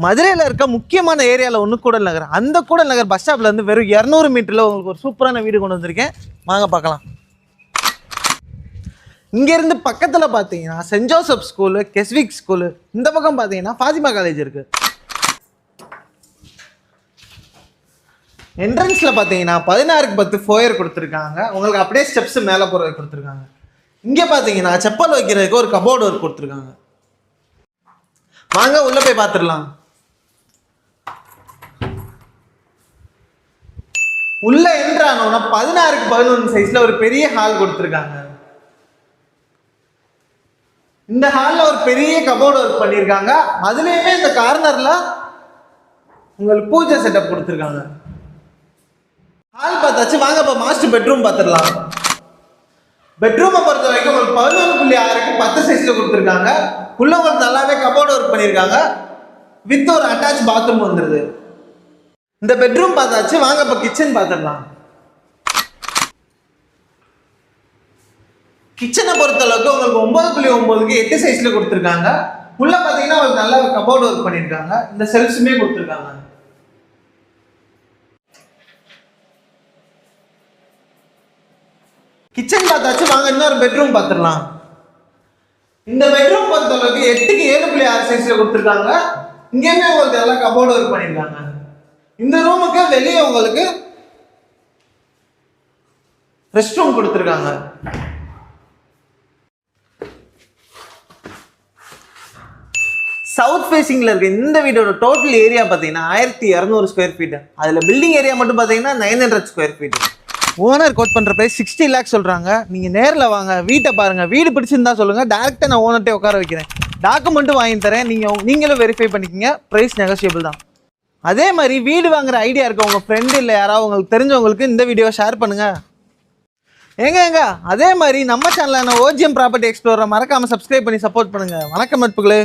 மதுரையில் இருக்க முக்கியமான ஏரியாவில் ஒன்று கூடல் நகர். அந்த கூடல் நகர் பஸ் ஸ்டாப்லேருந்து வெறும் 200 மீட்டரில் உங்களுக்கு ஒரு சூப்பரான வீடு கொண்டு வந்திருக்கேன். வாங்க பார்க்கலாம். இங்கேருந்து பக்கத்தில் பார்த்தீங்கன்னா சென்ட் ஜோசப் ஸ்கூலு, கெஸ்விக் ஸ்கூலு, இந்த பக்கம் பார்த்தீங்கன்னா ஃபாத்திமா காலேஜ் இருக்குது. என்ட்ரன்ஸில் பார்த்தீங்கன்னா 16க்கு 10 ஃபோயர் கொடுத்துருக்காங்க. உங்களுக்கு அப்படியே ஸ்டெப்ஸ் மேலே போகிறதுக்கு கொடுத்துருக்காங்க. இங்கே பார்த்தீங்கன்னா செப்பல் வைக்கிறதுக்கு ஒரு கபோர்டு ஒர்க் கொடுத்துருக்காங்க. வாங்க உள்ளே போய் பார்த்துடலாம். உள்ள என்ட்ரானோன்னா 16க்கு 11 சைஸ்ல ஒரு பெரிய ஹால் கொடுத்துருக்காங்க. இந்த ஹால்ல ஒரு பெரிய கபோர்டு ஒர்க் பண்ணியிருக்காங்க. அதுலயுமே இந்த கார்னர்ல உங்களுக்கு பூஜை செட்டப் கொடுத்துருக்காங்க. ஹால் பார்த்தாச்சு. வாங்க இப்போ மாஸ்டர் பெட்ரூம் பார்த்துடலாம். பெட்ரூமை பொறுத்த வரைக்கும் உங்களுக்கு 11.6க்கு 10 சைஸ்ல கொடுத்துருக்காங்க. உள்ள உங்களுக்கு நல்லாவே கபோர்டு ஒர்க் பண்ணியிருக்காங்க. வித் ஒரு அட்டாச் பாத்ரூம் வந்துடுது. இந்த பெட்ரூம் பார்த்தாச்சு. வாங்க இப்போ கிச்சன் பார்த்துடலாம். கிச்சனை பொறுத்த அளவுக்கு உங்களுக்கு 9.9க்கு 8 சைஸ்ல கொடுத்துருக்காங்க. உள்ள பார்த்தீங்கன்னா உங்களுக்கு நல்லா கபோர்டு ஒர்க் பண்ணியிருக்காங்க. இந்த செல்ஃப்ஸுமே கொடுத்துருக்காங்க. கிச்சன் பார்த்தாச்சு. வாங்க இன்னொரு பெட்ரூம் பார்த்துடலாம். இந்த பெட்ரூம் பொறுத்த அளவுக்கு 8க்கு 7.6 சைஸ்ல கொடுத்துருக்காங்க. இங்கேயுமே உங்களுக்கு நல்லா கபோர்டு ஒர்க் பண்ணியிருக்காங்க. இந்த ரூமுக்கு வெளியே உங்களுக்கு ரெஸ்ட் ரூம் கொடுத்துருக்காங்க. சவுத் ஃபேசிங்ல இருக்க இந்த வீடோட டோட்டல் ஏரியா பார்த்தீங்கன்னா 1200 ஸ்கொயர் ஃபீட். அதில் பில்டிங் ஏரியா மட்டும் பார்த்தீங்கன்னா 900 ஸ்கொயர் ஃபீட். ஓனர் கோட் பண்ணுற ப்ரைஸ் 60 lakhs சொல்கிறாங்க. நீங்கள் நேரில் வாங்க, வீட்டை பாருங்கள். வீடு பிடிச்சிருந்தா சொல்லுங்கள். டேரெக்டாக நான் ஓனர்ட்டே உட்கார வைக்கிறேன். டாக்குமெண்ட்டும் வாங்கி தரேன். நீங்களும் வெரிஃபை பண்ணிக்கோங்க. ப்ரைஸ் நெகோசியபிள் தான். அதே மாதிரி வீடு வாங்குற ஐடியா இருக்க உங்கள் ஃப்ரெண்டு இல்லை யாராவது உங்களுக்கு தெரிஞ்சவங்களுக்கு இந்த வீடியோவை ஷேர் பண்ணுங்கள். ஏங்க அதே மாதிரி நம்ம சேனலான OGM ப்ராப்பர்ட்டி எக்ஸ்ப்ளோரை மறக்காமல் சப்ஸ்கிரைப் பண்ணி சப்போர்ட் பண்ணுங்கள். வணக்கம் நட்புகளே.